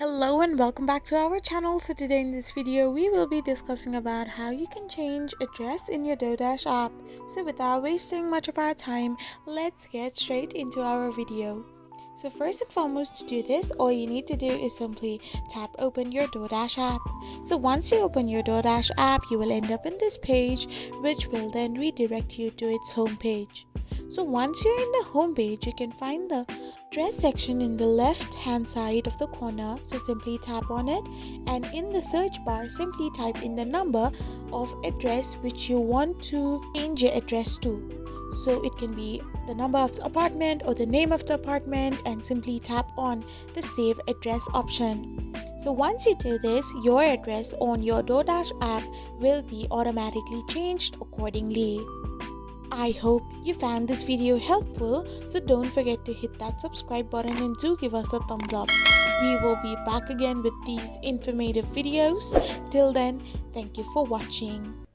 Hello and welcome back to our channel. So today in this video we will be discussing about how you can change address in your Doordash app. So without wasting much of our time, let's get straight into our video. So first and foremost, to do this, all you need to do is simply tap open your Doordash app. So once you open your Doordash app, you will end up in this page, which will then redirect you to its home page. So once you're in the home page, you can find the address section in the left hand side of the corner. So simply tap on it, and in the search bar simply type in the number of address which you want to change your address to. So it can be the number of the apartment or the name of the apartment, and simply tap on the save address option. So once you do this, your address on your Doordash app will be automatically changed accordingly. I hope you found this video helpful, so don't forget to hit that subscribe button and do give us a thumbs up. We will be back again with these informative videos. Till then, thank you for watching.